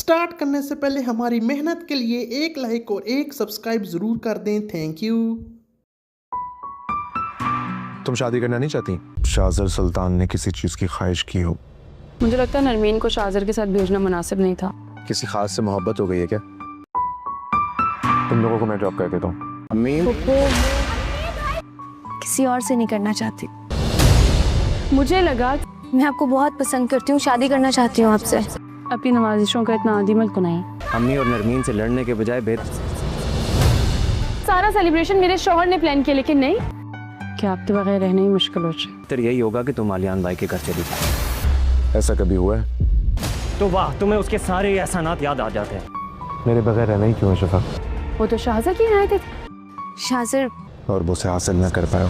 Start करने से पहले हमारी मेहनत के लिए एक लाइक और एक सब्सक्राइब ज़रूर कर दें। Thank you. तुम शादी करना नहीं चाहती? शाहज़र सुल्तान ने किसी चीज़ की ख्वाहिश की हो। मुझे लगता है नरमीन को शाहज़र के साथ भेजना मुनासिब नहीं था। किसी खास से मोहब्बत हो गई है क्या? तुम लोगों को मैं ड्रॉप कर देता हूँ। अम्मी, किसी और से नहीं करना चाहती। मुझे लगा मैं आपको बहुत पसंद करती हूँ, शादी करना चाहती हूँ आपसे। अपनी नवाजिशों का इतना आदी मत बनाई। अम्मी और नरमीन से लड़ने के बजाय सारा सेलिब्रेशन मेरे शौहर ने प्लान किया, लेकिन नहीं, क्या आपके बगैर रहना ही मुश्किल हो जाए। बेहतर यही होगा कि तुम आलियान भाई के घर चली जाओ। ऐसा कभी हुआ है? तो वाह, तुम्हें उसके सारे एहसानात याद आ जाते हैं। मेरे बगैर रहना ही क्यों है शफा? वो तो शाहज़र की इनायत थी। शाहज़र और वो उसे हासिल न कर पाया।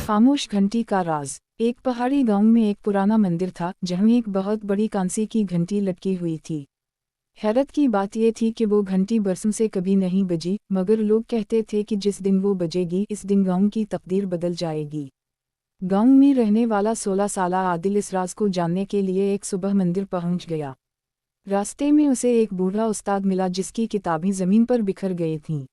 खामोश घंटी का राज। एक पहाड़ी गांव में एक पुराना मंदिर था जहां एक बहुत बड़ी कांसे की घंटी लटकी हुई थी। हैरत की बात यह थी कि वो घंटी बरसों से कभी नहीं बजी, मगर लोग कहते थे कि जिस दिन वो बजेगी इस दिन गांव की तकदीर बदल जाएगी। गांव में रहने वाला 16 साला आदिल इस राज को जानने के लिए एक सुबह मंदिर पहुंच गया। रास्ते में उसे एक बूढ़ा उस्ताद मिला जिसकी किताबें जमीन पर बिखर गई थीं।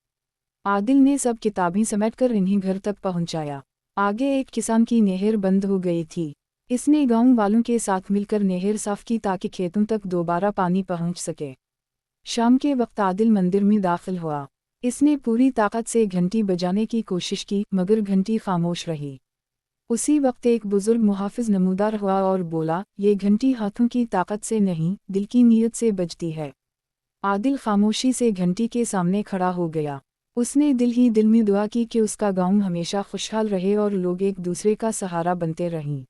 आदिल ने सब किताबें समेटकर इन्हें घर तक पहुंचाया। आगे एक किसान की नहर बंद हो गई थी। इसने गांव वालों के साथ मिलकर नहर साफ की ताकि खेतों तक दोबारा पानी पहुंच सके। शाम के वक्त आदिल मंदिर में दाखिल हुआ। इसने पूरी ताकत से घंटी बजाने की कोशिश की, मगर घंटी खामोश रही। उसी वक्त एक बुजुर्ग मुहाफिज नमूदार हुआ और बोला, ये घंटी हाथों की ताकत से नहीं, दिल की नीयत से बजती है। आदिल खामोशी से घंटी के सामने खड़ा हो गया। उसने दिल ही दिल में दुआ की कि उसका गांव हमेशा खुशहाल रहे और लोग एक दूसरे का सहारा बनते रहें।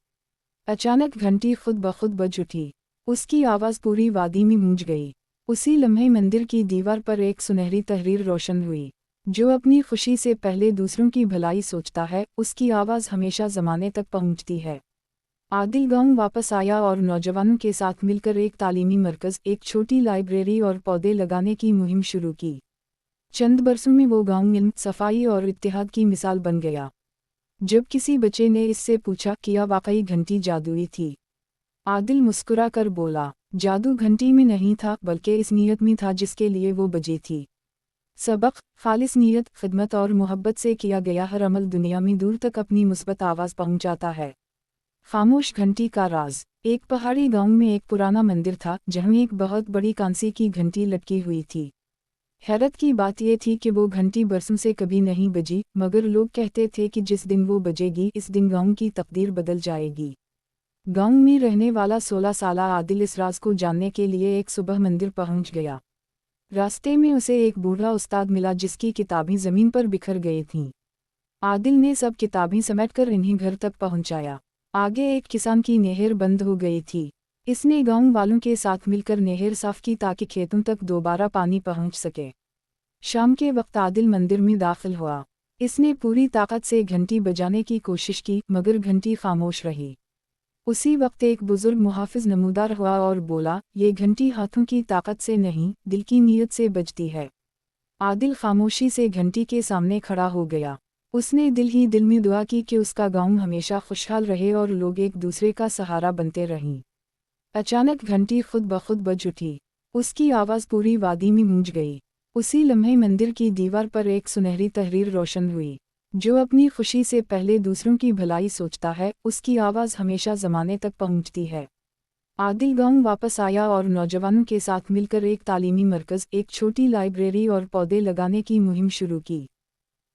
अचानक घंटी खुद ब खुद बज उठी। उसकी आवाज़ पूरी वादी में गूंज गई। उसी लम्हे मंदिर की दीवार पर एक सुनहरी तहरीर रोशन हुई। जो अपनी खुशी से पहले दूसरों की भलाई सोचता है, उसकी आवाज़ हमेशा ज़माने तक पहुंचती है। आदिल गांव वापस आया और नौजवानों के साथ मिलकर एक तालीमी मरकज़, एक छोटी लाइब्रेरी और पौधे लगाने की मुहिम शुरू की। चंद बरसों में वो गांव इल्म, सफाई और इत्तेहाद की मिसाल बन गया। जब किसी बच्चे ने इससे पूछा, क्या वाकई घंटी जादुई थी? आदिल मुस्कुरा कर बोला, जादू घंटी में नहीं था, बल्कि इस नीयत में था जिसके लिए वो बजी थी। सबक, खालिस नीयत, खिदमत और मोहब्बत से किया गया हर अमल दुनिया में दूर तक अपनी मुस्बत आवाज़ पहुंचाता है। खामोश घंटी का राज। एक पहाड़ी गांव में एक पुराना मंदिर था जहां एक बहुत बड़ी कांसे की घंटी लटकी हुई थी। हैरत की बात यह थी कि वो घंटी बरसों से कभी नहीं बजी, मगर लोग कहते थे कि जिस दिन वो बजेगी इस दिन गांव की तकदीर बदल जाएगी। गांव में रहने वाला 16 साला आदिल इस राज को जानने के लिए एक सुबह मंदिर पहुंच गया। रास्ते में उसे एक बूढ़ा उस्ताद मिला जिसकी किताबें जमीन पर बिखर गई थीं। आदिल ने सब किताबें समेटकर इन्हें घर तक पहुंचाया। आगे एक किसान की नहर बंद हो गई थी। इसने गांव वालों के साथ मिलकर नहर साफ की ताकि खेतों तक दोबारा पानी पहुंच सके। शाम के वक्त आदिल मंदिर में दाखिल हुआ। इसने पूरी ताकत से घंटी बजाने की कोशिश की, मगर घंटी खामोश रही। उसी वक्त एक बुजुर्ग मुहाफिज नमूदार हुआ और बोला, ये घंटी हाथों की ताकत से नहीं, दिल की नीयत से बजती है। आदिल खामोशी से घंटी के सामने खड़ा हो गया। उसने दिल ही दिल में दुआ की कि उसका गांव हमेशा खुशहाल रहे और लोग एक दूसरे का सहारा बनते रहें। अचानक घंटी खुद ब खुद बज उठी। उसकी आवाज़ पूरी वादी में गूंज गई। उसी लम्हे मंदिर की दीवार पर एक सुनहरी तहरीर रोशन हुई। जो अपनी खुशी से पहले दूसरों की भलाई सोचता है, उसकी आवाज़ हमेशा ज़माने तक पहुंचती है। आदिल गांव वापस आया और नौजवानों के साथ मिलकर एक तालीमी मरकज़, एक छोटी लाइब्रेरी और पौधे लगाने की मुहिम शुरू की।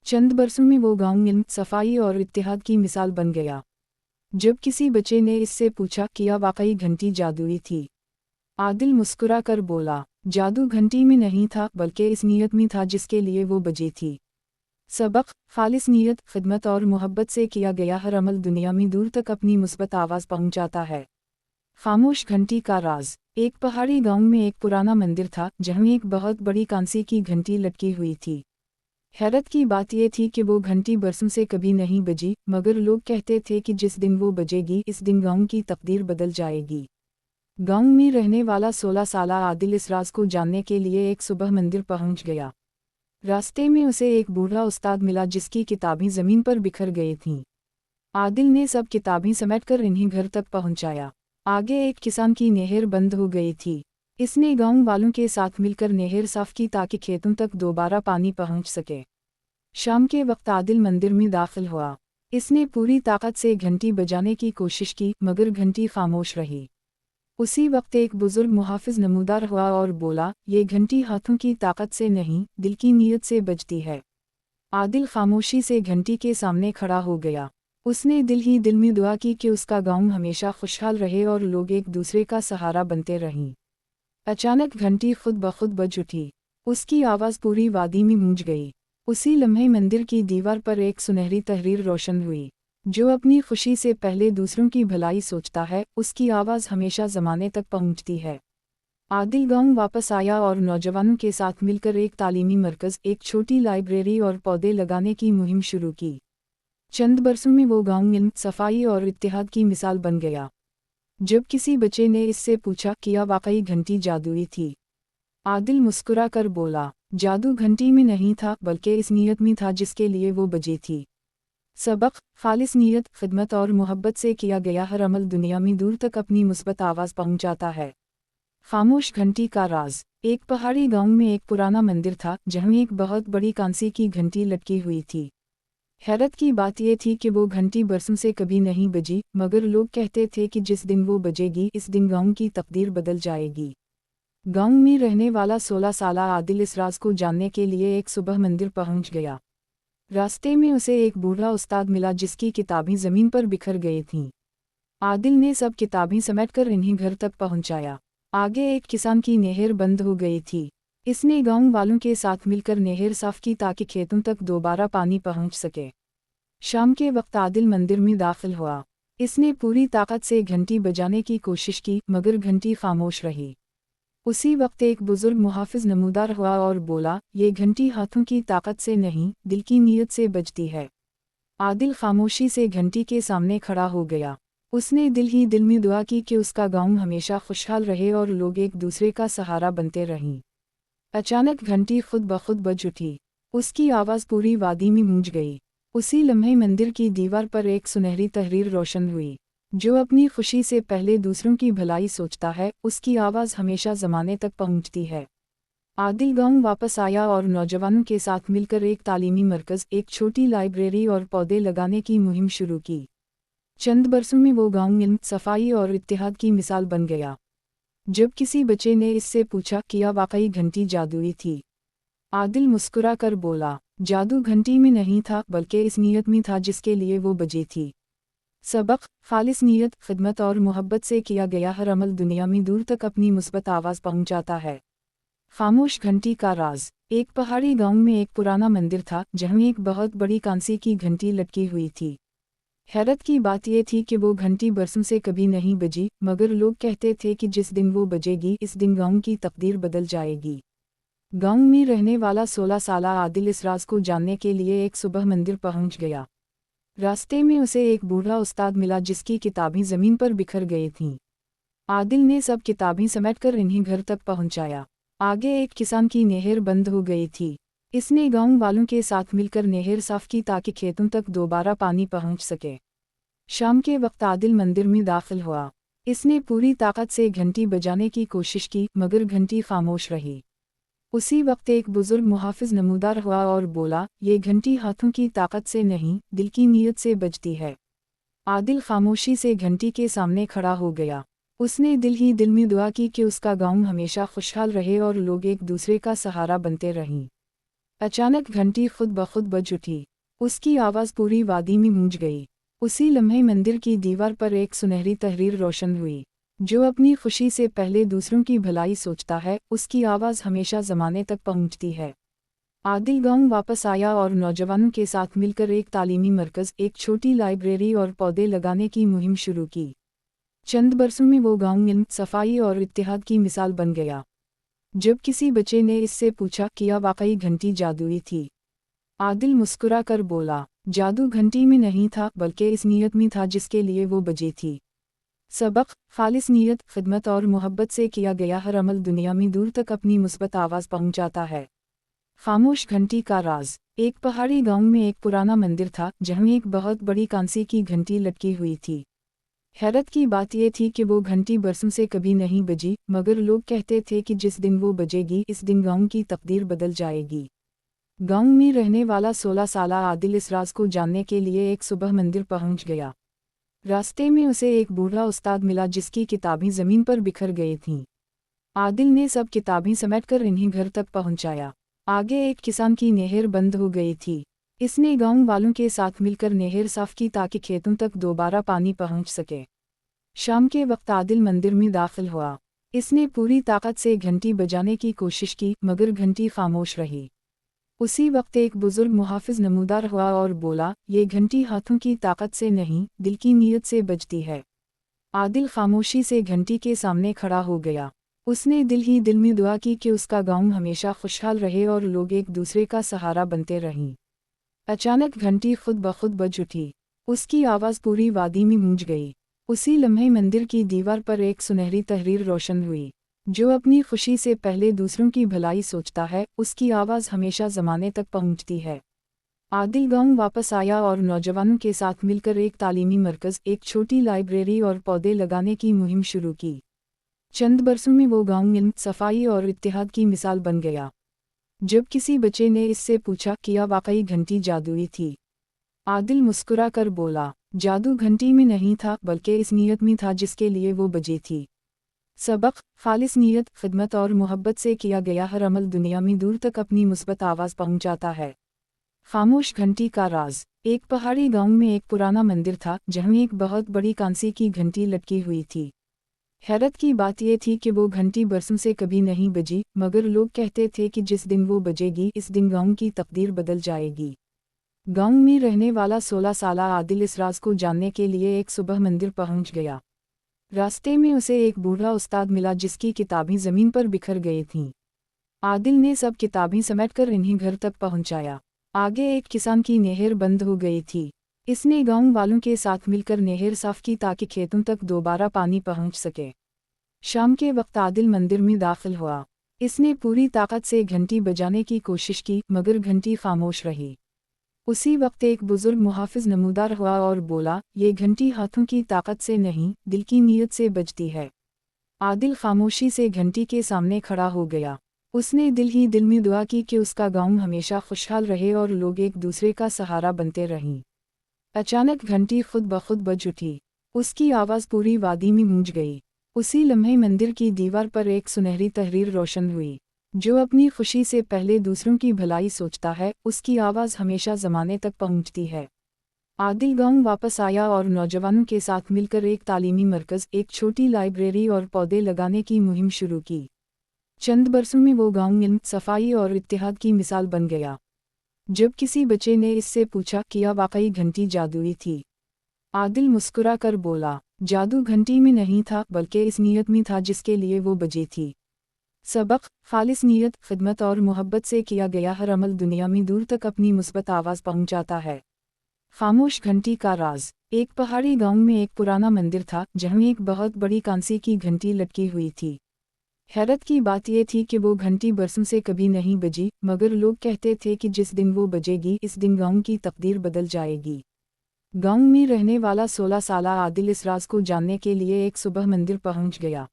चंद बरसों में वो गांव इल्म, सफाई और इत्तेहाद की मिसाल बन गया। जब किसी बच्चे ने इससे पूछा, क्या वाकई घंटी जादुई थी? आदिल मुस्कुरा कर बोला, जादू घंटी में नहीं था, बल्कि इस नीयत में था जिसके लिए वो बजी थी। सबक, खालिस नीयत, खिदमत और मोहब्बत से किया गया हर अमल दुनिया में दूर तक अपनी मुस्बत आवाज़ पहुंचाता है। खामोश घंटी का राज। एक पहाड़ी गांव में एक पुराना मंदिर था जहां एक बहुत बड़ी कांसे की घंटी लटकी हुई थी। हैरत की बात यह थी कि वो घंटी बरसों से कभी नहीं बजी, मगर लोग कहते थे कि जिस दिन वो बजेगी इस दिन गांव की तकदीर बदल जाएगी। गांव में रहने वाला 16 साला आदिल इस राज को जानने के लिए एक सुबह मंदिर पहुंच गया। रास्ते में उसे एक बूढ़ा उस्ताद मिला जिसकी किताबें जमीन पर बिखर गई थीं। आदिल ने सब किताबें समेटकर इन्हें घर तक पहुंचाया। आगे एक किसान की नहर बंद हो गई थी। इसने गांव वालों के साथ मिलकर नहर साफ की ताकि खेतों तक दोबारा पानी पहुंच सके। शाम के वक्त आदिल मंदिर में दाखिल हुआ। इसने पूरी ताकत से घंटी बजाने की कोशिश की मगर घंटी खामोश रही। उसी वक्त एक बुजुर्ग मुहाफिज नमूदार हुआ और बोला, ये घंटी हाथों की ताकत से नहीं, दिल की नीयत से बजती है। आदिल खामोशी से घंटी के सामने खड़ा हो गया। उसने दिल ही दिल में दुआ की कि उसका गांव हमेशा खुशहाल रहे और लोग एक दूसरे का सहारा बनते रहें। अचानक घंटी खुद ब खुद बज उठी। उसकी आवाज़ पूरी वादी में गूंज गई। उसी लम्हे मंदिर की दीवार पर एक सुनहरी तहरीर रोशन हुई। जो अपनी खुशी से पहले दूसरों की भलाई सोचता है, उसकी आवाज़ हमेशा ज़माने तक पहुंचती है। आदिल गांव वापस आया और नौजवानों के साथ मिलकर एक तालीमी मरकज़, एक छोटी लाइब्रेरी और पौधे लगाने की मुहिम शुरू की। चंद बरसों में वो गांव इल्म, सफाई और इत्तेहाद की मिसाल बन गया। जब किसी बच्चे ने इससे पूछा, क्या वाकई घंटी जादुई थी? आदिल मुस्कुरा कर बोला, जादू घंटी में नहीं था बल्कि इस नीयत में था जिसके लिए वो बजी थी। सबक, खालिस नीयत, खिदमत और मोहब्बत से किया गया हर अमल दुनिया में दूर तक अपनी मुस्बत आवाज़ पहुंचाता है। खामोश घंटी का राज। एक पहाड़ी गांव में एक पुराना मंदिर था जहां एक बहुत बड़ी कांसी की घंटी लटकी हुई थी। हैरत की बात यह थी कि वो घंटी बरसों से कभी नहीं बजी, मगर लोग कहते थे कि जिस दिन वो बजेगी इस दिन गांव की तकदीर बदल जाएगी। गांव में रहने वाला 16 साला आदिल इस राज को जानने के लिए एक सुबह मंदिर पहुंच गया। रास्ते में उसे एक बूढ़ा उस्ताद मिला जिसकी किताबें ज़मीन पर बिखर गई थीं। आदिल ने सब किताबें समेटकर इन्हें घर तक पहुंचाया। आगे एक किसान की नहर बंद हो गई थी। इसने गांव वालों के साथ मिलकर नहर साफ की ताकि खेतों तक दोबारा पानी पहुंच सके। शाम के वक्त आदिल मंदिर में दाखिल हुआ। इसने पूरी ताकत से घंटी बजाने की कोशिश की मगर घंटी खामोश रही। उसी वक्त एक बुजुर्ग मुहाफिज नमूदार हुआ और बोला, ये घंटी हाथों की ताकत से नहीं, दिल की नीयत से बजती है। आदिल खामोशी से घंटी के सामने खड़ा हो गया। उसने दिल ही दिल में दुआ की कि उसका गांव हमेशा खुशहाल रहे और लोग एक दूसरे का सहारा बनते रहें। अचानक घंटी खुद ब खुद बज उठी। उसकी आवाज़ पूरी वादी में गूंज गई। उसी लम्हे मंदिर की दीवार पर एक सुनहरी तहरीर रोशन हुई। जो अपनी खुशी से पहले दूसरों की भलाई सोचता है, उसकी आवाज़ हमेशा ज़माने तक पहुंचती है। आदिल गांव वापस आया और नौजवानों के साथ मिलकर एक तालीमी मरकज़, एक छोटी लाइब्रेरी और पौधे लगाने की मुहिम शुरू की। चंद बरसों में वो गांव इल्म, सफाई और इत्तेहाद की मिसाल बन गया। जब किसी बच्चे ने इससे पूछा, क्या वाकई घंटी जादुई थी? आदिल मुस्कुरा कर बोला, जादू घंटी में नहीं था बल्कि इस नीयत में था जिसके लिए वो बजी थी। सबक, खालिस नीयत, खिदमत और मोहब्बत से किया गया हर अमल दुनिया में दूर तक अपनी मुस्बत आवाज़ पहुंचाता है। खामोश घंटी का राज। एक पहाड़ी गांव में एक पुराना मंदिर था जहां एक बहुत बड़ी कांसी की घंटी लटकी हुई थी। हैरत की बात यह थी कि वो घंटी बरसों से कभी नहीं बजी, मगर लोग कहते थे कि जिस दिन वो बजेगी इस दिन गांव की तकदीर बदल जाएगी। गांव में रहने वाला 16 साला आदिल इस राज को जानने के लिए एक सुबह मंदिर पहुंच गया। रास्ते में उसे एक बूढ़ा उस्ताद मिला जिसकी किताबें ज़मीन पर बिखर गई थीं। आदिल ने सब किताबें समेटकर इन्हें घर तक पहुंचाया। आगे एक किसान की नहर बंद हो गई थी। इसने गांव वालों के साथ मिलकर नहर साफ की ताकि खेतों तक दोबारा पानी पहुंच सके। शाम के वक्त आदिल मंदिर में दाखिल हुआ। इसने पूरी ताकत से घंटी बजाने की कोशिश की मगर घंटी खामोश रही। उसी वक्त एक बुजुर्ग मुहाफिज नमूदार हुआ और बोला, ये घंटी हाथों की ताकत से नहीं, दिल की नीयत से बजती है। आदिल खामोशी से घंटी के सामने खड़ा हो गया। उसने दिल ही दिल में दुआ की कि उसका गांव हमेशा खुशहाल रहे और लोग एक दूसरे का सहारा बनते रहें। अचानक घंटी खुद ब खुद बज उठी। उसकी आवाज़ पूरी वादी में गूंज गई। उसी लम्हे मंदिर की दीवार पर एक सुनहरी तहरीर रोशन हुई। जो अपनी खुशी से पहले दूसरों की भलाई सोचता है, उसकी आवाज़ हमेशा ज़माने तक पहुंचती है। आदिल गांव वापस आया और नौजवानों के साथ मिलकर एक तालीमी मरकज़, एक छोटी लाइब्रेरी और पौधे लगाने की मुहिम शुरू की। चंद बरसों में वो गांव इल्म, सफाई और इत्तेहाद की मिसाल बन गया। जब किसी बच्चे ने इससे पूछा, क्या वाकई घंटी जादुई थी? आदिल मुस्कुरा कर बोला, जादू घंटी में नहीं था बल्कि इस नीयत में था जिसके लिए वो बजी थी। सबक, खालिस नीयत, खिदमत और मोहब्बत से किया गया हर अमल दुनिया में दूर तक अपनी मुस्बत आवाज़ पहुंचाता है। खामोश घंटी का राज। एक पहाड़ी गांव में एक पुराना मंदिर था जहां एक बहुत बड़ी कांसी की घंटी लटकी हुई थी। हैरत की बात यह थी कि वो घंटी बरसों से कभी नहीं बजी, मगर लोग कहते थे कि जिस दिन वो बजेगी इस दिन गांव की तकदीर बदल जाएगी। गांव में रहने वाला 16 साला आदिल इस राज को जानने के लिए एक सुबह मंदिर पहुंच गया। रास्ते में उसे एक बूढ़ा उस्ताद मिला जिसकी किताबें जमीन पर बिखर गई थीं। आदिल ने सब किताबें समेटकर इन्हें घर तक पहुंचाया। आगे एक किसान की नहर बंद हो गई थी। इसने गांव वालों के साथ मिलकर नहर साफ की ताकि खेतों तक दोबारा पानी पहुंच सके। शाम के वक्त आदिल मंदिर में दाखिल हुआ। इसने पूरी ताकत से घंटी बजाने की कोशिश की, मगर घंटी खामोश रही। उसी वक्त एक बुजुर्ग मुहाफिज नमूदार हुआ और बोला, ये घंटी हाथों की ताकत से नहीं, दिल की नीयत से बजती है। आदिल खामोशी से घंटी के सामने खड़ा हो गया। उसने दिल ही दिल में दुआ की कि उसका गांव हमेशा खुशहाल रहे और लोग एक दूसरे का सहारा बनते रहें। अचानक घंटी खुद ब खुद बज उठी। उसकी आवाज़ पूरी वादी में गूंज गई। उसी लम्हे मंदिर की दीवार पर एक सुनहरी तहरीर रोशन हुई। जो अपनी खुशी से पहले दूसरों की भलाई सोचता है, उसकी आवाज़ हमेशा ज़माने तक पहुंचती है। आदिल गांव वापस आया और नौजवानों के साथ मिलकर एक तालीमी मरकज़, एक छोटी लाइब्रेरी और पौधे लगाने की मुहिम शुरू की। चंद बरसों में वो गांव इल्म, सफाई और इत्तेहाद की मिसाल बन गया। जब किसी बच्चे ने इससे पूछा, क्या वाकई घंटी जादुई थी? आदिल मुस्कुरा कर बोला, जादू घंटी में नहीं था, बल्कि इस नीयत में था जिसके लिए वो बजी थी। सबक, खालिस नीयत, खिदमत और मोहब्बत से किया गया हर अमल दुनिया में दूर तक अपनी मुस्बत आवाज़ पहुंचाता है। खामोश घंटी का राज। एक पहाड़ी गांव में एक पुराना मंदिर था जहां एक बहुत बड़ी कांसी की घंटी लटकी हुई थी। हैरत की बात यह थी कि वो घंटी बरसों से कभी नहीं बजी, मगर लोग कहते थे कि जिस दिन वो बजेगी इस दिन गांव की तकदीर बदल जाएगी। गांव में रहने वाला 16 साला आदिल इस राज को जानने के लिए एक सुबह मंदिर पहुंच गया। रास्ते में उसे एक बूढ़ा उस्ताद मिला जिसकी किताबें जमीन पर बिखर गई थीं। आदिल ने सब किताबें समेटकर इन्हें घर तक पहुंचाया। आगे एक किसान की नहर बंद हो गई थी। इसने गांव वालों के साथ मिलकर नहर साफ की ताकि खेतों तक दोबारा पानी पहुंच सके। शाम के वक्त आदिल मंदिर में दाखिल हुआ। इसने पूरी ताकत से घंटी बजाने की कोशिश की, मगर घंटी खामोश रही। उसी वक्त एक बुजुर्ग मुहाफिज नमूदार हुआ और बोला, ये घंटी हाथों की ताकत से नहीं, दिल की नीयत से बजती है। आदिल खामोशी से घंटी के सामने खड़ा हो गया। उसने दिल ही दिल में दुआ की कि उसका गांव हमेशा खुशहाल रहे और लोग एक दूसरे का सहारा बनते रहें। अचानक घंटी खुद ब खुद बज उठी। उसकी आवाज़ पूरी वादी में गूंज गई। उसी लम्हे मंदिर की दीवार पर एक सुनहरी तहरीर रोशन हुई। जो अपनी खुशी से पहले दूसरों की भलाई सोचता है, उसकी आवाज़ हमेशा ज़माने तक पहुंचती है। आदिल गांव वापस आया और नौजवानों के साथ मिलकर एक तालीमी मरकज़, एक छोटी लाइब्रेरी और पौधे लगाने की मुहिम शुरू की। चंद बरसों में वो गांव इल्म, सफाई और इत्तेहाद की मिसाल बन गया। जब किसी बच्चे ने इससे पूछा, क्या वाकई घंटी जादुई थी? आदिल मुस्कुरा कर बोला, जादू घंटी में नहीं था, बल्कि इस नीयत में था जिसके लिए वो बजी थी। सबक, खालिस नीयत, खिदमत और मोहब्बत से किया गया हर अमल दुनिया में दूर तक अपनी मुस्बत आवाज़ पहुंचाता है। खामोश घंटी का राज। एक पहाड़ी गांव में एक पुराना मंदिर था जहां एक बहुत बड़ी कांसी की घंटी लटकी हुई थी। हैरत की बात यह थी कि वो घंटी बरसों से कभी नहीं बजी, मगर लोग कहते थे कि जिस दिन वो बजेगी इस दिन गांव की तकदीर बदल जाएगी। गांव में रहने वाला 16 साला आदिल इस राज को जानने के लिए एक सुबह मंदिर पहुंच गया।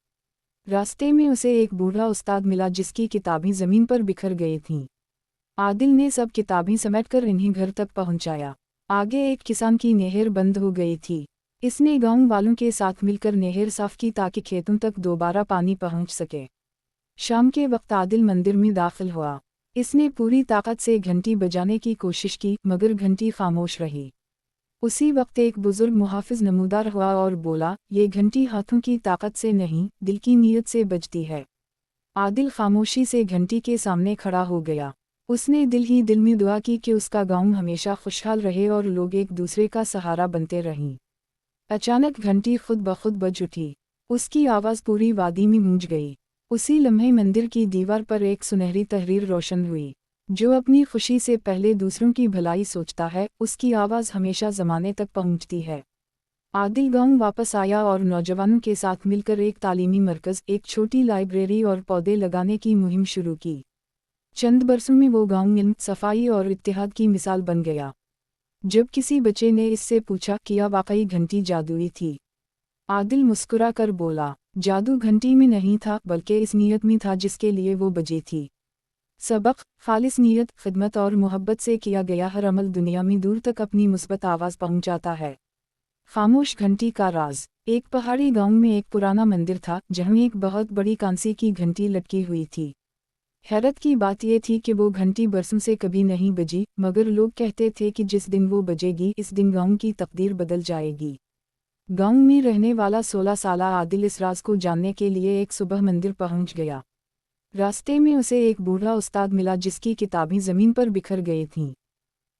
रास्ते में उसे एक बूढ़ा उस्ताद मिला जिसकी किताबें जमीन पर बिखर गई थीं। आदिल ने सब किताबें समेटकर इन्हें घर तक पहुंचाया। आगे एक किसान की नहर बंद हो गई थी। इसने गांव वालों के साथ मिलकर नहर साफ की ताकि खेतों तक दोबारा पानी पहुंच सके। शाम के वक्त आदिल मंदिर में दाखिल हुआ। इसने पूरी ताकत से घंटी बजाने की कोशिश की, मगर घंटी खामोश रही। उसी वक्त एक बुजुर्ग मुहाफिज नमूदार हुआ और बोला, ये घंटी हाथों की ताकत से नहीं, दिल की नीयत से बजती है। आदिल खामोशी से घंटी के सामने खड़ा हो गया। उसने दिल ही दिल में दुआ की कि उसका गांव हमेशा खुशहाल रहे और लोग एक दूसरे का सहारा बनते रहें। अचानक घंटी खुद ब खुद बज उठी। उसकी आवाज़ पूरी वादी में गूंज गई। उसी लम्हे मंदिर की दीवार पर एक सुनहरी तहरीर रोशन हुई। जो अपनी खुशी से पहले दूसरों की भलाई सोचता है, उसकी आवाज़ हमेशा ज़माने तक पहुंचती है। आदिल गांव वापस आया और नौजवानों के साथ मिलकर एक तालीमी मरकज़, एक छोटी लाइब्रेरी और पौधे लगाने की मुहिम शुरू की। चंद बरसों में वो गांव इल्म, सफाई और इत्तेहाद की मिसाल बन गया। जब किसी बच्चे ने इससे पूछा, क्या वाकई घंटी जादुई थी? आदिल मुस्कुरा कर बोला, जादू घंटी में नहीं था बल्कि इस नीयत में था जिसके लिए वो बजी थी। सबक, खालिस नीयत, खिदमत और मोहब्बत से किया गया हर अमल दुनिया में दूर तक अपनी मुस्बत आवाज़ पहुंचाता है। खामोश घंटी का राज। एक पहाड़ी गांव में एक पुराना मंदिर था जहां एक बहुत बड़ी कांसे की घंटी लटकी हुई थी। हैरत की बात यह थी कि वो घंटी बरसों से कभी नहीं बजी, मगर लोग कहते थे कि जिस दिन वो बजेगी इस दिन गांव की तकदीर बदल जाएगी। गांव में रहने वाला 16 साला आदिल इस राज को जानने के लिए एक सुबह मंदिर पहुंच गया। रास्ते में उसे एक बूढ़ा उस्ताद मिला जिसकी किताबें ज़मीन पर बिखर गई थीं।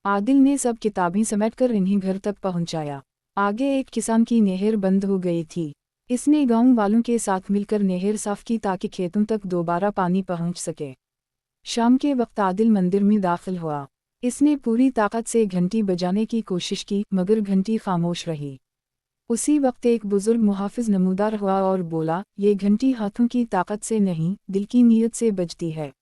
आदिल ने सब किताबें समेटकर इन्हें घर तक पहुंचाया। आगे एक किसान की नहर बंद हो गई थी। इसने गांव वालों के साथ मिलकर नहर साफ की ताकि खेतों तक दोबारा पानी पहुंच सके। शाम के वक्त आदिल मंदिर में दाखिल हुआ। इसने पूरी ताकत से घंटी बजाने की कोशिश की मगर घंटी खामोश रही। उसी वक्त एक बुजुर्ग मुहाफिज नमूदार हुआ और बोला, ये घंटी हाथों की ताकत से नहीं, दिल की नीयत से बजती है।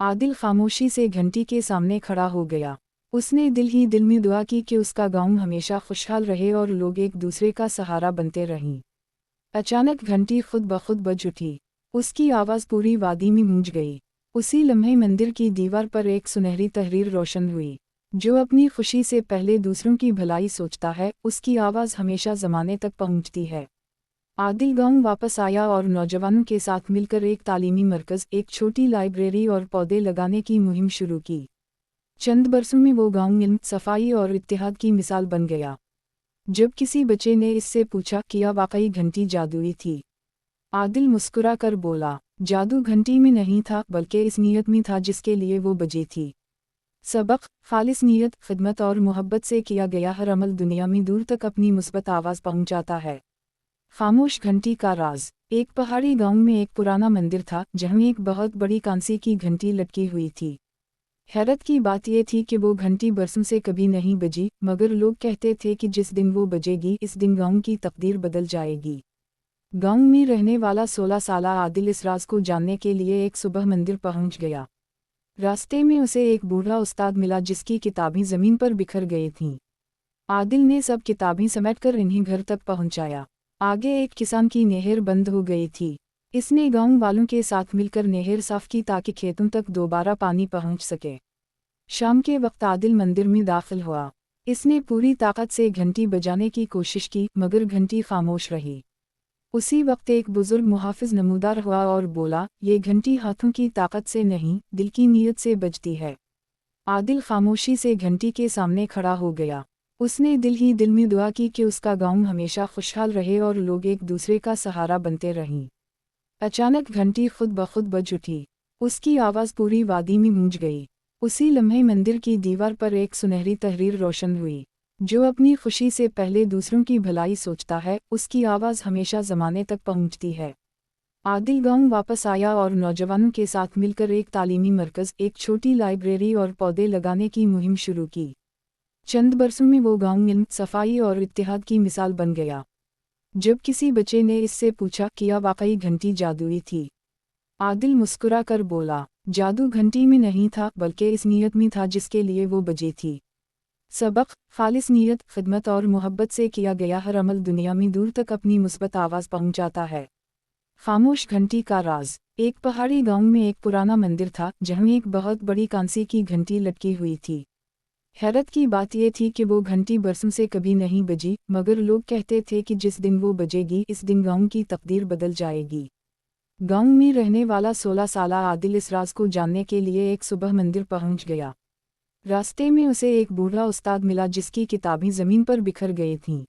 आदिल खामोशी से घंटी के सामने खड़ा हो गया। उसने दिल ही दिल में दुआ की कि उसका गांव हमेशा खुशहाल रहे और लोग एक दूसरे का सहारा बनते रहें। अचानक घंटी खुद ब खुद बज उठी। उसकी आवाज़ पूरी वादी में गूंज गई। उसी लम्हे मंदिर की दीवार पर एक सुनहरी तहरीर रोशन हुई, जो अपनी खुशी से पहले दूसरों की भलाई सोचता है, उसकी आवाज़ हमेशा ज़माने तक पहुंचती है। आदिल गांव वापस आया और नौजवानों के साथ मिलकर एक तालीमी मरकज़, एक छोटी लाइब्रेरी और पौधे लगाने की मुहिम शुरू की। चंद बरसों में वो गांव इल्म, सफाई और इत्तेहाद की मिसाल बन गया। जब किसी बच्चे ने इससे पूछा, क्या वाकई घंटी जादुई थी? आदिल मुस्कुरा कर बोला, जादू घंटी में नहीं था बल्कि इस नीयत में था जिसके लिए वो बजी थी। सबक, खालिस नीयत, खिदमत और मोहब्बत से किया गया हर अमल दुनिया में दूर तक अपनी मुस्बत आवाज़ पहुंचाता है। खामोश घंटी का राज। एक पहाड़ी गांव में एक पुराना मंदिर था जहां एक बहुत बड़ी कांसे की घंटी लटकी हुई थी। हैरत की बात यह थी कि वो घंटी बरसों से कभी नहीं बजी, मगर लोग कहते थे कि जिस दिन वो बजेगी इस दिन गांव की तकदीर बदल जाएगी। गांव में रहने वाला 16 साला आदिल इस राज को जानने के लिए एक सुबह मंदिर पहुंच गया। रास्ते में उसे एक बूढ़ा उस्ताद मिला जिसकी किताबें ज़मीन पर बिखर गई थीं। आदिल ने सब किताबें समेटकर इन्हें घर तक पहुंचाया। आगे एक किसान की नहर बंद हो गई थी। इसने गांव वालों के साथ मिलकर नहर साफ की ताकि खेतों तक दोबारा पानी पहुंच सके। शाम के वक्त आदिल मंदिर में दाखिल हुआ। इसने पूरी ताकत से घंटी बजाने की कोशिश की मगर घंटी खामोश रही। उसी वक्त एक बुजुर्ग मुहाफिज नमूदार हुआ और बोला, ये घंटी हाथों की ताकत से नहीं, दिल की नीयत से बजती है। आदिल खामोशी से घंटी के सामने खड़ा हो गया। उसने दिल ही दिल में दुआ की कि उसका गांव हमेशा खुशहाल रहे और लोग एक दूसरे का सहारा बनते रहें। अचानक घंटी खुद ब खुद बज उठी। उसकी आवाज़ पूरी वादी में गूंज गई। उसी लम्हे मंदिर की दीवार पर एक सुनहरी तहरीर रोशन हुई, जो अपनी खुशी से पहले दूसरों की भलाई सोचता है, उसकी आवाज़ हमेशा ज़माने तक पहुंचती है। आदिल गांव वापस आया और नौजवानों के साथ मिलकर एक तालीमी मरकज़, एक छोटी लाइब्रेरी और पौधे लगाने की मुहिम शुरू की। चंद बरसों में वो गांव इल्म, सफाई और इत्तेहाद की मिसाल बन गया। जब किसी बच्चे ने इससे पूछा, क्या वाकई घंटी जादुई थी? आदिल मुस्कुरा कर बोला, जादू घंटी में नहीं था बल्कि इस नीयत में था जिसके लिए वो बजी थी। सबक, खालिस नीयत, खिदमत और मोहब्बत से किया गया हर अमल दुनिया में दूर तक अपनी मुस्बत आवाज़ पहुंचाता है। खामोश घंटी का राज। एक पहाड़ी गांव में एक पुराना मंदिर था जहां एक बहुत बड़ी कांसे की घंटी लटकी हुई थी। हैरत की बात यह थी कि वो घंटी बरसों से कभी नहीं बजी, मगर लोग कहते थे कि जिस दिन वो बजेगी इस दिन गांव की तकदीर बदल जाएगी। गांव में रहने वाला 16 साला आदिल इस राज को जानने के लिए एक सुबह मंदिर पहुंच गया। रास्ते में उसे एक बूढ़ा उस्ताद मिला जिसकी किताबें ज़मीन पर बिखर गई थीं।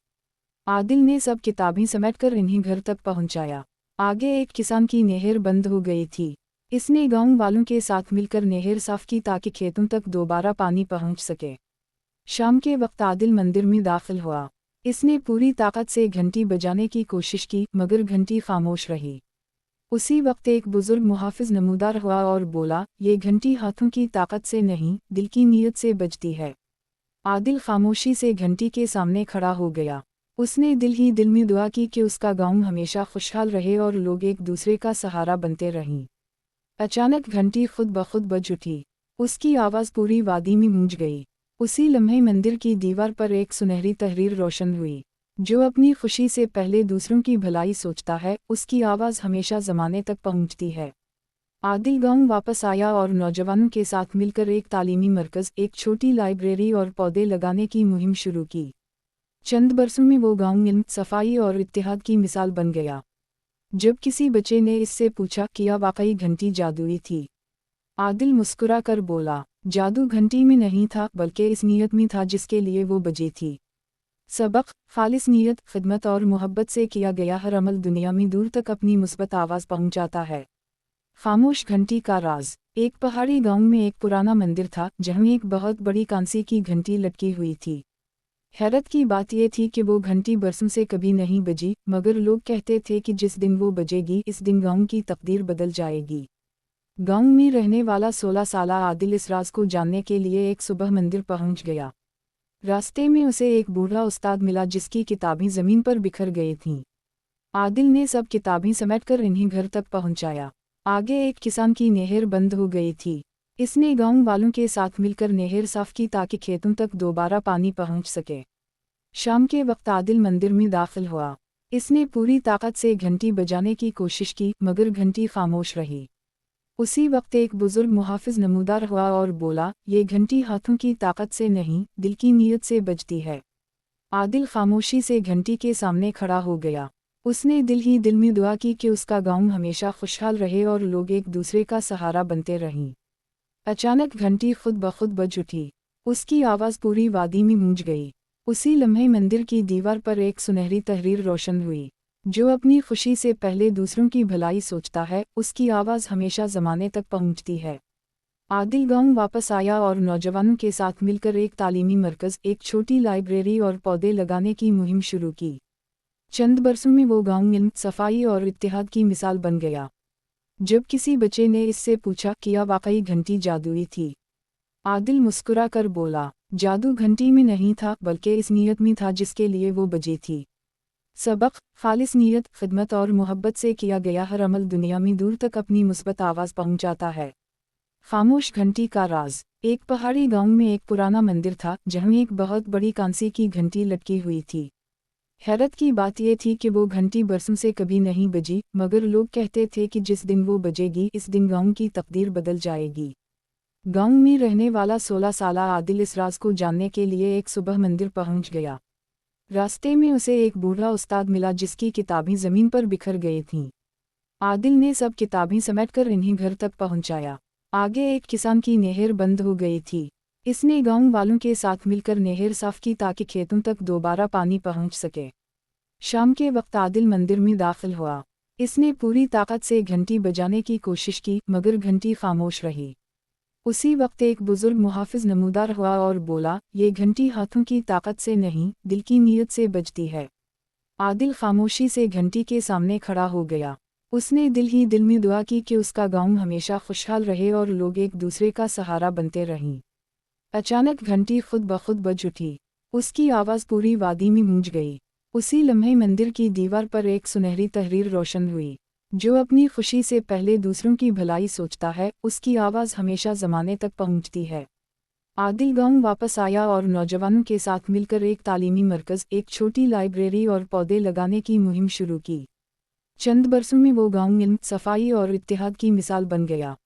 आदिल ने सब किताबें समेटकर इन्हें घर तक पहुंचाया। आगे एक किसान की नहर बंद हो गई थी। इसने गांव वालों के साथ मिलकर नहर साफ की ताकि खेतों तक दोबारा पानी पहुंच सके। शाम के वक्त आदिल मंदिर में दाखिल हुआ। इसने पूरी ताकत से घंटी बजाने की कोशिश की मगर घंटी खामोश रही। उसी वक्त एक बुजुर्ग मुहाफिज नमूदार हुआ और बोला, ये घंटी हाथों की ताकत से नहीं, दिल की नीयत से बजती है। आदिल खामोशी से घंटी के सामने खड़ा हो गया। उसने दिल ही दिल में दुआ की कि उसका गांव हमेशा खुशहाल रहे और लोग एक दूसरे का सहारा बनते रहें। अचानक घंटी खुद ब खुद बज उठी। उसकी आवाज़ पूरी वादी में गूंज गई। उसी लम्हे मंदिर की दीवार पर एक सुनहरी तहरीर रोशन हुई, जो अपनी खुशी से पहले दूसरों की भलाई सोचता है उसकी आवाज़ हमेशा ज़माने तक पहुंचती है। आदिल गांव वापस आया और नौजवानों के साथ मिलकर एक तालीमी मरकज़, एक छोटी लाइब्रेरी और पौधे लगाने की मुहिम शुरू की। चंद बरसों में वो गांव इल्म, सफाई और इत्तेहाद की मिसाल बन गया। जब किसी बच्चे ने इससे पूछा क्या वाकई घंटी जादुई थी, आदिल मुस्कुरा कर बोला, जादू घंटी में नहीं था बल्कि इस नीयत में था जिसके लिए वो बजी थी। सबक, खालिस नीयत, खिदमत और मोहब्बत से किया गया हर अमल दुनिया में दूर तक अपनी मुस्बत आवाज़ पहुंचाता है। खामोश घंटी का राज। एक पहाड़ी गांव में एक पुराना मंदिर था जहां एक बहुत बड़ी कांसे की घंटी लटकी हुई थी। हैरत की बात यह थी कि वो घंटी बरसों से कभी नहीं बजी, मगर लोग कहते थे कि जिस दिन वो बजेगी इस दिन गांव की तकदीर बदल जाएगी। गांव में रहने वाला 16 साला आदिल इस राज को जानने के लिए एक सुबह मंदिर पहुंच गया। रास्ते में उसे एक बूढ़ा उस्ताद मिला जिसकी किताबें ज़मीन पर बिखर गई थीं। आदिल ने सब किताबें समेटकर इन्हें घर तक पहुंचाया। आगे एक किसान की नहर बंद हो गई थी। इसने गांव वालों के साथ मिलकर नहर साफ की ताकि खेतों तक दोबारा पानी पहुंच सके। शाम के वक्त आदिल मंदिर में दाखिल हुआ। इसने पूरी ताकत से घंटी बजाने की कोशिश की मगर घंटी खामोश रही। उसी वक्त एक बुजुर्ग मुहाफिज नमूदार हुआ और बोला, ये घंटी हाथों की ताकत से नहीं दिल की नीयत से बजती है। आदिल खामोशी से घंटी के सामने खड़ा हो गया। उसने दिल ही दिल में दुआ की कि उसका गांव हमेशा खुशहाल रहे और लोग एक दूसरे का सहारा बनते रहें। अचानक घंटी खुद ब खुद बज उठी। उसकी आवाज़ पूरी वादी में गूंज गई। उसी लम्हे मंदिर की दीवार पर एक सुनहरी तहरीर रोशन हुई, जो अपनी खुशी से पहले दूसरों की भलाई सोचता है उसकी आवाज़ हमेशा ज़माने तक पहुंचती है। आदिल गांव वापस आया और नौजवानों के साथ मिलकर एक तालीमी मरकज़, एक छोटी लाइब्रेरी और पौधे लगाने की मुहिम शुरू की। चंद बरसों में वो गांव इल्म, सफाई और इत्तेहाद की मिसाल बन गया। जब किसी बच्चे ने इससे पूछा क्या वाकई घंटी जादुई थी, आदिल मुस्कुरा कर बोला, जादू घंटी में नहीं था बल्कि इस नीयत में था जिसके लिए वो बजी थी। सबक, खालिस नीयत, खिदमत और मोहब्बत से किया गया हर अमल दुनिया में दूर तक अपनी मुस्बत आवाज़ पहुंचाता है। खामोश घंटी का राज। एक पहाड़ी गांव में एक पुराना मंदिर था जहां एक बहुत बड़ी कांसे की घंटी लटकी हुई थी। हैरत की बात यह थी कि वो घंटी बरसों से कभी नहीं बजी, मगर लोग कहते थे कि जिस दिन वो बजेगी इस दिन गांव की तकदीर बदल जाएगी। गांव में रहने वाला 16 साला आदिल इस राज को जानने के लिए एक सुबह मंदिर पहुंच गया। रास्ते में उसे एक बूढ़ा उस्ताद मिला जिसकी किताबें ज़मीन पर बिखर गई थीं। आदिल ने सब किताबें समेटकर इन्हें घर तक पहुंचाया। आगे एक किसान की नहर बंद हो गई थी। इसने गांव वालों के साथ मिलकर नहर साफ की ताकि खेतों तक दोबारा पानी पहुंच सके। शाम के वक्त आदिल मंदिर में दाखिल हुआ। इसने पूरी ताकत से घंटी बजाने की कोशिश की मगर घंटी खामोश रही। उसी वक्त एक बुजुर्ग मुहाफिज नमूदार हुआ और बोला, ये घंटी हाथों की ताकत से नहीं दिल की नीयत से बजती है। आदिल खामोशी से घंटी के सामने खड़ा हो गया। उसने दिल ही दिल में दुआ की कि उसका गांव हमेशा खुशहाल रहे और लोग एक दूसरे का सहारा बनते रहें। अचानक घंटी खुद ब खुद बज उठी। उसकी आवाज़ पूरी वादी में गूंज गई। उसी लम्हे मंदिर की दीवार पर एक सुनहरी तहरीर रोशन हुई, जो अपनी खुशी से पहले दूसरों की भलाई सोचता है उसकी आवाज़ हमेशा ज़माने तक पहुंचती है। आदिल गांव वापस आया और नौजवानों के साथ मिलकर एक तालीमी मरकज़, एक छोटी लाइब्रेरी और पौधे लगाने की मुहिम शुरू की। चंद बरसों में वो गांव इल्म, सफाई और इत्तेहाद की मिसाल बन गया।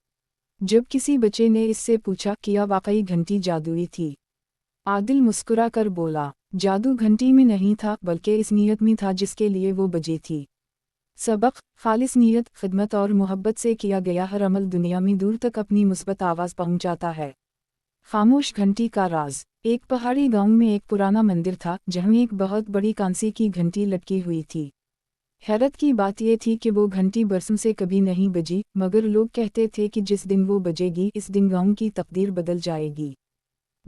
जब किसी बच्चे ने इससे पूछा क्या वाकई घंटी जादुई थी, आदिल मुस्कुरा कर बोला, जादू घंटी में नहीं था बल्कि इस नीयत में था जिसके लिए वो बजी थी। सबक, खालिस नीयत, खिदमत और मोहब्बत से किया गया हर अमल दुनिया में दूर तक अपनी मुस्बत आवाज़ पहुंचाता है। खामोश घंटी का राज। एक पहाड़ी गांव में एक पुराना मंदिर था जहां एक बहुत बड़ी कांसे की घंटी लटकी हुई थी। हैरत की बात यह थी कि वो घंटी बरसों से कभी नहीं बजी, मगर लोग कहते थे कि जिस दिन वो बजेगी इस दिन गांव की तकदीर बदल जाएगी।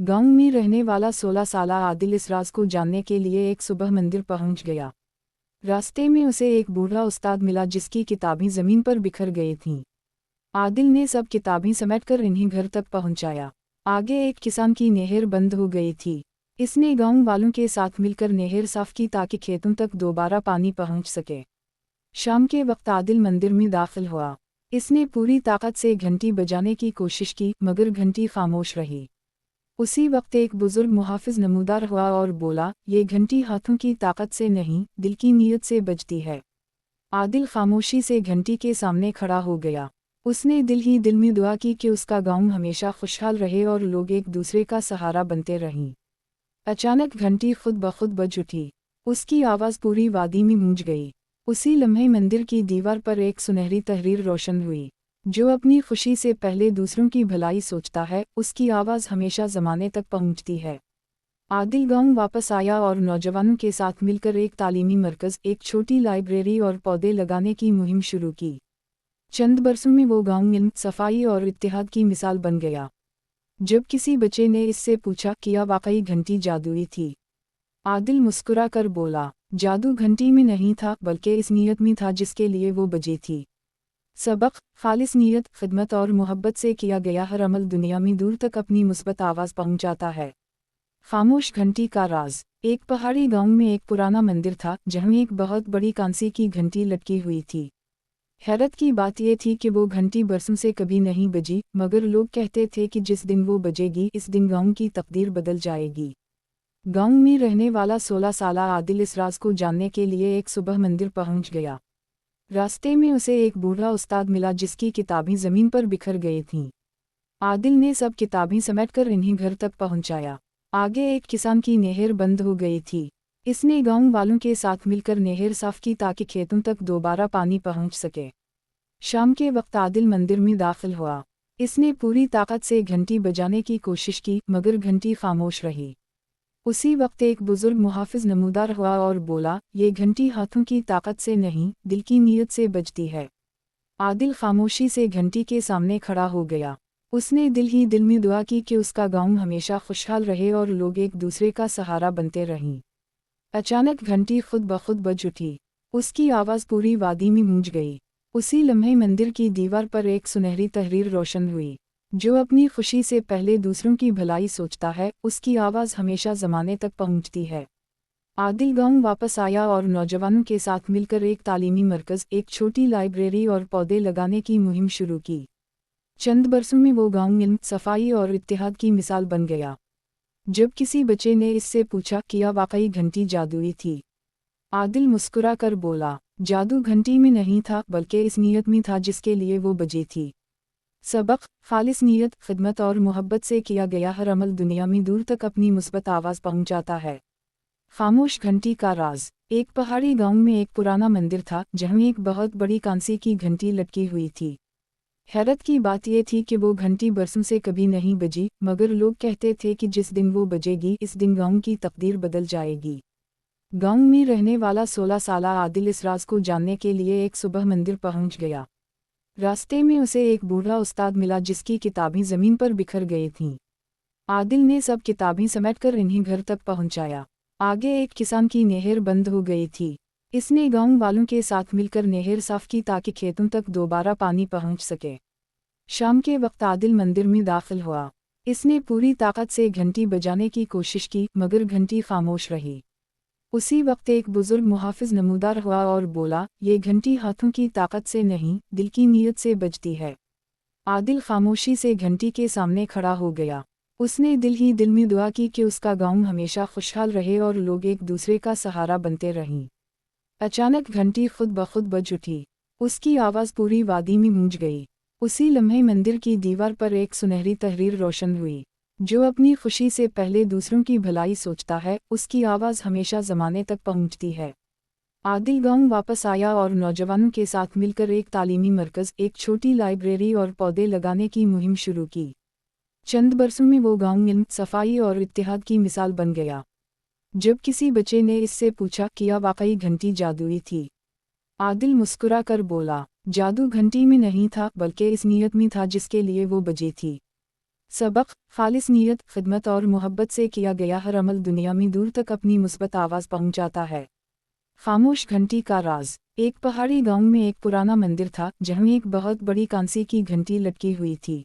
गांव में रहने वाला 16 साला आदिल इस राज को जानने के लिए एक सुबह मंदिर पहुंच गया। रास्ते में उसे एक बूढ़ा उस्ताद मिला जिसकी किताबें ज़मीन पर बिखर गई थीं। आदिल ने सब किताबें समेटकर इन्हें घर तक पहुंचाया। आगे एक किसान की नहर बंद हो गई थी। इसने गांव वालों के साथ मिलकर नहर साफ की ताकि खेतों तक दोबारा पानी पहुंच सके। शाम के वक्त आदिल मंदिर में दाखिल हुआ। इसने पूरी ताकत से घंटी बजाने की कोशिश की मगर घंटी खामोश रही। उसी वक्त एक बुजुर्ग मुहाफिज नमूदार हुआ और बोला, ये घंटी हाथों की ताकत से नहीं, दिल की नीयत से बजती है। आदिल खामोशी से घंटी के सामने खड़ा हो गया। उसने दिल ही दिल में दुआ की कि उसका गांव हमेशा खुशहाल रहे और लोग एक दूसरे का सहारा बनते रहें। अचानक घंटी खुद ब खुद बज उठी। उसकी आवाज़ पूरी वादी में गूंज गई। उसी लम्हे मंदिर की दीवार पर एक सुनहरी तहरीर रोशन हुई। जो अपनी खुशी से पहले दूसरों की भलाई सोचता है, उसकी आवाज़ हमेशा ज़माने तक पहुंचती है। आदिल गांव वापस आया और नौजवानों के साथ मिलकर एक तालीमी मरकज़, एक छोटी लाइब्रेरी और पौधे लगाने की मुहिम शुरू की। चंद बरसों में वो गांव इल्म, सफाई और इत्तेहाद की मिसाल बन गया। जब किसी बच्चे ने इससे पूछा, क्या वाकई घंटी जादुई थी? आदिल मुस्कुरा कर बोला, जादू घंटी में नहीं था, बल्कि इस नीयत में था जिसके लिए वो बजी थी। सबक, खालिस नीयत, खिदमत और मोहब्बत से किया गया हर अमल दुनिया में दूर तक अपनी मुस्बत आवाज़ पहुंचाता है। खामोश घंटी का राज। एक पहाड़ी गांव में एक पुराना मंदिर था, जहां एक बहुत बड़ी कांसे की घंटी लटकी हुई थी। हैरत की बात यह थी कि वो घंटी बरसों से कभी नहीं बजी, मगर लोग कहते थे कि जिस दिन वो बजेगी, इस दिन गांव की तकदीर बदल जाएगी। गांव में रहने वाला 16 साला आदिल इस राज को जानने के लिए एक सुबह मंदिर पहुंच गया। रास्ते में उसे एक बूढ़ा उस्ताद मिला जिसकी किताबें ज़मीन पर बिखर गई थीं। आदिल ने सब किताबें समेटकर इन्हें घर तक पहुंचाया। आगे एक किसान की नहर बंद हो गई थी। इसने गांव वालों के साथ मिलकर नहर साफ की ताकि खेतों तक दोबारा पानी पहुंच सके। शाम के वक्त आदिल मंदिर में दाखिल हुआ। इसने पूरी ताकत से घंटी बजाने की कोशिश की, मगर घंटी खामोश रही। उसी वक्त एक बुजुर्ग मुहाफिज नमूदार हुआ और बोला, ये घंटी हाथों की ताकत से नहीं, दिल की नीयत से बजती है। आदिल खामोशी से घंटी के सामने खड़ा हो गया। उसने दिल ही दिल में दुआ की कि उसका गांव हमेशा खुशहाल रहे और लोग एक दूसरे का सहारा बनते रहें। अचानक घंटी खुद ब खुद बज उठी। उसकी आवाज़ पूरी वादी में गूंज गई। उसी लम्हे मंदिर की दीवार पर एक सुनहरी तहरीर रोशन हुई। जो अपनी खुशी से पहले दूसरों की भलाई सोचता है, उसकी आवाज़ हमेशा ज़माने तक पहुंचती है। आदिल गांव वापस आया और नौजवानों के साथ मिलकर एक तालीमी मरकज़, एक छोटी लाइब्रेरी और पौधे लगाने की मुहिम शुरू की। चंद बरसों में वो गांव इल्म, सफाई और इत्तेहाद की मिसाल बन गया। जब किसी बच्चे ने इससे पूछा, क्या वाकई घंटी जादुई थी? आदिल मुस्कुरा कर बोला, जादू घंटी में नहीं था, बल्कि इस नीयत में था जिसके लिए वो बजी थी। सबक, खालिस नीयत, खिदमत और मोहब्बत से किया गया हर अमल दुनिया में दूर तक अपनी मुस्बत आवाज़ पहुंचाता है। खामोश घंटी का राज। एक पहाड़ी गांव में एक पुराना मंदिर था, जहां एक बहुत बड़ी कांसे की घंटी लटकी हुई थी। हैरत की बात यह थी कि वो घंटी बरसों से कभी नहीं बजी, मगर लोग कहते थे कि जिस दिन वो बजेगी, इस दिन गांव की तकदीर बदल जाएगी। गांव में रहने वाला 16 साला आदिल इस राज को जानने के लिए एक सुबह मंदिर पहुंच गया। रास्ते में उसे एक बूढ़ा उस्ताद मिला जिसकी किताबें ज़मीन पर बिखर गई थीं। आदिल ने सब किताबें समेटकर इन्हें घर तक पहुंचाया। आगे एक किसान की नहर बंद हो गई थी। इसने गांव वालों के साथ मिलकर नहर साफ की ताकि खेतों तक दोबारा पानी पहुंच सके। शाम के वक्त आदिल मंदिर में दाखिल हुआ। इसने पूरी ताकत से घंटी बजाने की कोशिश की, मगर घंटी खामोश रही। उसी वक्त एक बुजुर्ग मुहाफिज नमूदार हुआ और बोला, ये घंटी हाथों की ताकत से नहीं, दिल की नीयत से बजती है। आदिल खामोशी से घंटी के सामने खड़ा हो गया। उसने दिल ही दिल में दुआ की कि उसका गांव हमेशा खुशहाल रहे और लोग एक दूसरे का सहारा बनते रहें। अचानक घंटी खुद ब खुद बज उठी। उसकी आवाज़ पूरी वादी में गूंज गई। उसी लम्हे मंदिर की दीवार पर एक सुनहरी तहरीर रोशन हुई। जो अपनी खुशी से पहले दूसरों की भलाई सोचता है, उसकी आवाज़ हमेशा ज़माने तक पहुंचती है। आदिल गांव वापस आया और नौजवानों के साथ मिलकर एक तालीमी मरकज़, एक छोटी लाइब्रेरी और पौधे लगाने की मुहिम शुरू की। चंद बरसों में वो गांव इल्म, सफाई और इत्तेहाद की मिसाल बन गया। जब किसी बच्चे ने इससे पूछा, क्या वाकई घंटी जादुई थी? आदिल मुस्कुरा कर बोला, जादू घंटी में नहीं था, बल्कि इस नीयत में था जिसके लिए वो बजी थी। सबक, खालिस नीयत, खिदमत और मोहब्बत से किया गया हर अमल दुनिया में दूर तक अपनी मुस्बत आवाज़ पहुंचाता है। खामोश घंटी का राज। एक पहाड़ी गांव में एक पुराना मंदिर था, जहां एक बहुत बड़ी कांसे की घंटी लटकी हुई थी।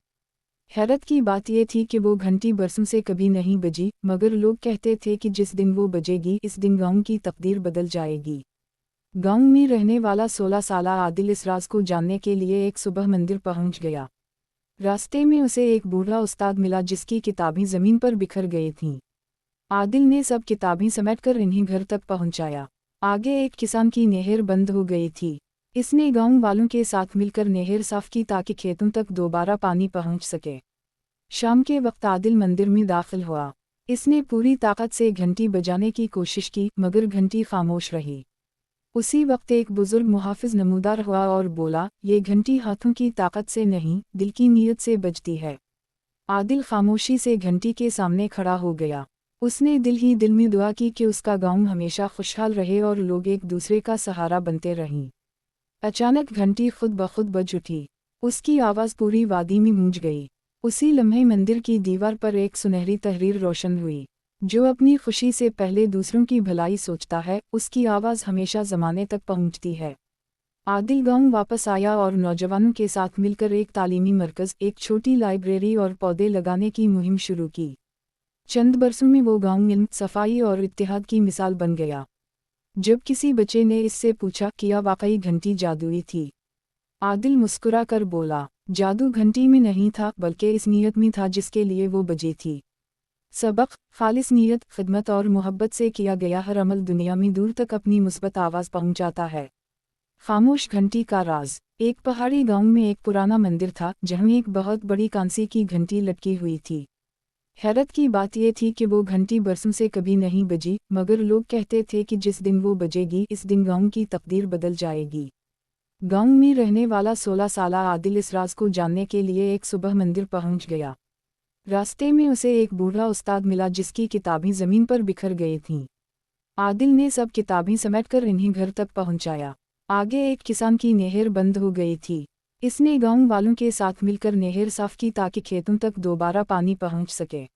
हैरत की बात यह थी कि वो घंटी बरसों से कभी नहीं बजी, मगर लोग कहते थे कि जिस दिन वो बजेगी, इस दिन गांव की तकदीर बदल जाएगी। गांव में रहने वाला 16 साला आदिल इस राज को जानने के लिए एक सुबह मंदिर पहुंच गया। रास्ते में उसे एक बूढ़ा उस्ताद मिला जिसकी किताबें ज़मीन पर बिखर गई थीं। आदिल ने सब किताबें समेटकर इन्हें घर तक पहुंचाया। आगे एक किसान की नहर बंद हो गई थी। इसने गांव वालों के साथ मिलकर नहर साफ की ताकि खेतों तक दोबारा पानी पहुंच सके। शाम के वक्त आदिल मंदिर में दाखिल हुआ। इसने पूरी ताकत से घंटी बजाने की कोशिश की मगर घंटी खामोश रही। उसी वक्त एक बुजुर्ग मुहाफिज नमूदार हुआ और बोला, ये घंटी हाथों की ताकत से नहीं, दिल की नीयत से बजती है। आदिल खामोशी से घंटी के सामने खड़ा हो गया। उसने दिल ही दिल में दुआ की कि उसका गांव हमेशा खुशहाल रहे और लोग एक दूसरे का सहारा बनते रहें। अचानक घंटी खुद ब खुद बज उठी। उसकी आवाज़ पूरी वादी में गूंज गई। उसी लम्हे मंदिर की दीवार पर एक सुनहरी तहरीर रोशन हुई। जो अपनी खुशी से पहले दूसरों की भलाई सोचता है, उसकी आवाज़ हमेशा ज़माने तक पहुंचती है। आदिल गांव वापस आया और नौजवानों के साथ मिलकर एक तालीमी मरकज़, एक छोटी लाइब्रेरी और पौधे लगाने की मुहिम शुरू की। चंद बरसों में वो गांव इल्म, सफाई और इत्तेहाद की मिसाल बन गया। जब किसी बच्चे ने इससे पूछा, क्या वाकई घंटी जादुई थी? आदिल मुस्कुरा कर बोला, जादू घंटी में नहीं था बल्कि इस नीयत में था जिसके लिए वो बजी थी। सबक, खालिस नीयत, खिदमत और मोहब्बत से किया गया हर अमल दुनिया में दूर तक अपनी मुस्बत आवाज़ पहुंचाता है। खामोश घंटी का राज। एक पहाड़ी गांव में एक पुराना मंदिर था जहां एक बहुत बड़ी कांसे की घंटी लटकी हुई थी। हैरत की बात यह थी कि वो घंटी बरसों से कभी नहीं बजी, मगर लोग कहते थे कि जिस दिन वो बजेगी इस दिन गांव की तकदीर बदल जाएगी। गांव में रहने वाला 16 साला आदिल इस राज को जानने के लिए एक सुबह मंदिर पहुंच गया। रास्ते में उसे एक बूढ़ा उस्ताद मिला जिसकी किताबें ज़मीन पर बिखर गई थीं। आदिल ने सब किताबें समेटकर इन्हें घर तक पहुंचाया। आगे एक किसान की नहर बंद हो गई थी। इसने गांव वालों के साथ मिलकर नहर साफ की ताकि खेतों तक दोबारा पानी पहुंच सके।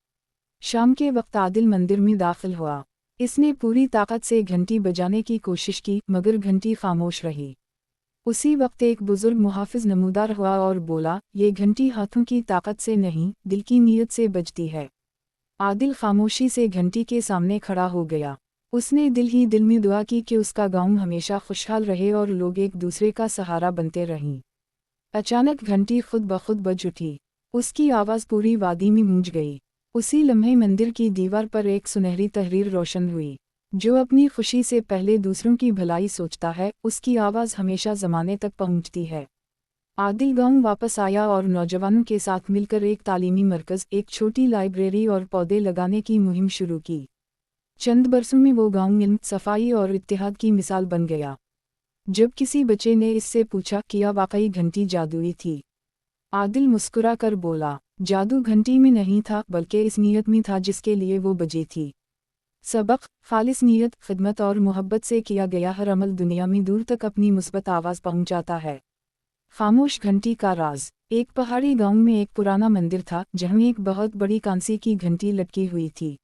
शाम के वक्त आदिल मंदिर में दाखिल हुआ। इसने पूरी ताकत से घंटी बजाने की कोशिश की मगर घंटी खामोश रही। उसी वक्त एक बुजुर्ग मुहाफिज नमूदार हुआ और बोला, ये घंटी हाथों की ताकत से नहीं, दिल की नीयत से बजती है। आदिल खामोशी से घंटी के सामने खड़ा हो गया। उसने दिल ही दिल में दुआ की कि उसका गांव हमेशा खुशहाल रहे और लोग एक दूसरे का सहारा बनते रहें। अचानक घंटी खुद ब खुद बज उठी। उसकी आवाज़ पूरी वादी में गूंज गई। उसी लम्हे मंदिर की दीवार पर एक सुनहरी तहरीर रोशन हुई। जो अपनी खुशी से पहले दूसरों की भलाई सोचता है, उसकी आवाज़ हमेशा ज़माने तक पहुंचती है। आदिल गांव वापस आया और नौजवानों के साथ मिलकर एक तालीमी मरकज़, एक छोटी लाइब्रेरी और पौधे लगाने की मुहिम शुरू की। चंद बरसों में वो गांव इल्म, सफाई और इत्तेहाद की मिसाल बन गया। जब किसी बच्चे ने इससे पूछा, क्या वाकई घंटी जादुई थी? आदिल मुस्कुरा कर बोला, जादू घंटी में नहीं था बल्कि इस नीयत में था जिसके लिए वो बजी थी। सबक, खालिस नीयत, खिदमत और मोहब्बत से किया गया हर अमल दुनिया में दूर तक अपनी मुस्बत आवाज़ पहुंचाता है। खामोश घंटी का राज। एक पहाड़ी गांव में एक पुराना मंदिर था जहां एक बहुत बड़ी कांसे की घंटी लटकी हुई थी।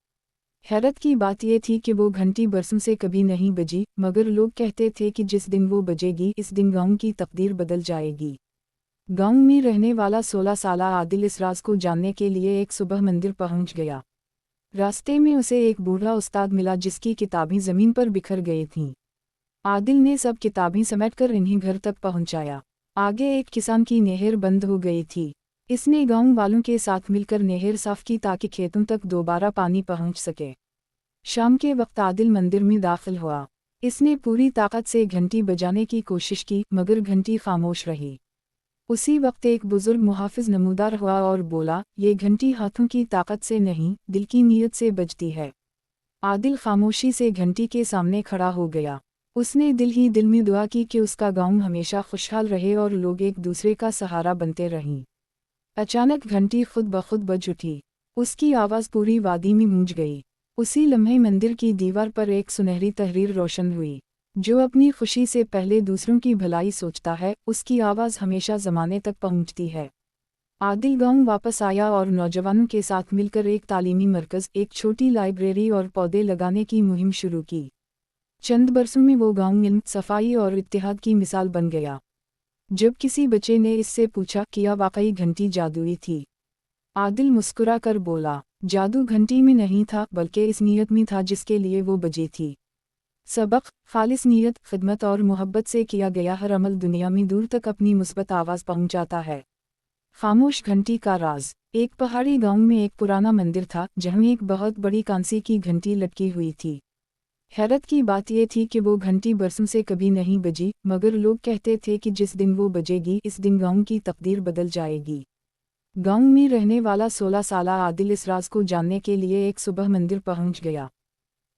हैरत की बात यह थी कि वो घंटी बरसों से कभी नहीं बजी, मगर लोग कहते थे कि जिस दिन वो बजेगी इस दिन गांव की तकदीर बदल जाएगी। गांव में रहने वाला 16 साला आदिल इस राज को जानने के लिए एक सुबह मंदिर पहुंच गया। रास्ते में उसे एक बूढ़ा उस्ताद मिला जिसकी किताबें ज़मीन पर बिखर गई थीं। आदिल ने सब किताबें समेटकर इन्हें घर तक पहुंचाया। आगे एक किसान की नहर बंद हो गई थी। इसने गांव वालों के साथ मिलकर नहर साफ की ताकि खेतों तक दोबारा पानी पहुंच सके। शाम के वक्त आदिल मंदिर में दाखिल हुआ। इसने पूरी ताकत से घंटी बजाने की कोशिश की मगर घंटी खामोश रही। उसी वक्त एक बुजुर्ग मुहाफिज नमूदार हुआ और बोला, ये घंटी हाथों की ताकत से नहीं, दिल की नीयत से बजती है। आदिल खामोशी से घंटी के सामने खड़ा हो गया। उसने दिल ही दिल में दुआ की कि उसका गांव हमेशा खुशहाल रहे और लोग एक दूसरे का सहारा बनते रहें। अचानक घंटी खुद ब खुद बज उठी। उसकी आवाज़ पूरी वादी में गूंज गई। उसी लम्हे मंदिर की दीवार पर एक सुनहरी तहरीर रोशन हुई। जो अपनी खुशी से पहले दूसरों की भलाई सोचता है, उसकी आवाज़ हमेशा ज़माने तक पहुंचती है। आदिल गांव वापस आया और नौजवानों के साथ मिलकर एक तालीमी मरकज़, एक छोटी लाइब्रेरी और पौधे लगाने की मुहिम शुरू की। चंद बरसों में वो गांव इल्म, सफाई और इत्तेहाद की मिसाल बन गया। जब किसी बच्चे ने इससे पूछा, क्या वाकई घंटी जादुई थी? आदिल मुस्कुरा कर बोला, जादू घंटी में नहीं था बल्कि इस नीयत में था जिसके लिए वो बजी थी। सबक, खालिस नीयत, खिदमत और मोहब्बत से किया गया हर अमल दुनिया में दूर तक अपनी मुस्बत आवाज़ पहुंचाता है। खामोश घंटी का राज। एक पहाड़ी गांव में एक पुराना मंदिर था जहां एक बहुत बड़ी कांसे की घंटी लटकी हुई थी। हैरत की बात यह थी कि वो घंटी बरसों से कभी नहीं बजी, मगर लोग कहते थे कि जिस दिन वो बजेगी इस दिन गांव की तकदीर बदल जाएगी। गांव में रहने वाला 16 साला आदिल इस राज को जानने के लिए एक सुबह मंदिर पहुंच गया।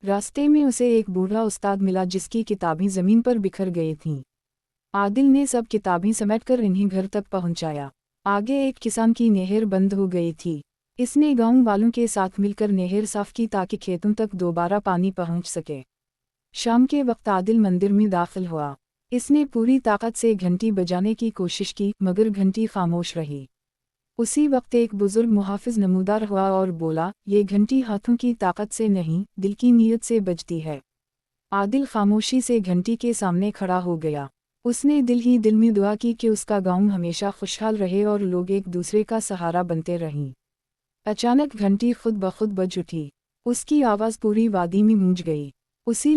रास्ते में उसे एक बूढ़ा उस्ताद मिला जिसकी किताबें जमीन पर बिखर गई थीं। आदिल ने सब किताबें समेटकर इन्हें घर तक पहुंचाया। आगे एक किसान की नहर बंद हो गई थी। इसने गांव वालों के साथ मिलकर नहर साफ की ताकि खेतों तक दोबारा पानी पहुंच सके। शाम के वक्त आदिल मंदिर में दाखिल हुआ। इसने पूरी ताकत से घंटी बजाने की कोशिश की मगर घंटी खामोश रही। उसी वक्त एक बुजुर्ग मुहाफिज नमूदार हुआ और बोला, ये घंटी हाथों की ताकत से नहीं, दिल की नीयत से बजती है। आदिल खामोशी से घंटी के सामने खड़ा हो गया। उसने दिल ही दिल में दुआ की कि उसका गांव हमेशा खुशहाल रहे और लोग एक दूसरे का सहारा बनते रहें। अचानक घंटी खुद ब खुद बज उठी। उसकी आवाज़ पूरी वादी में गूंज गई। उसी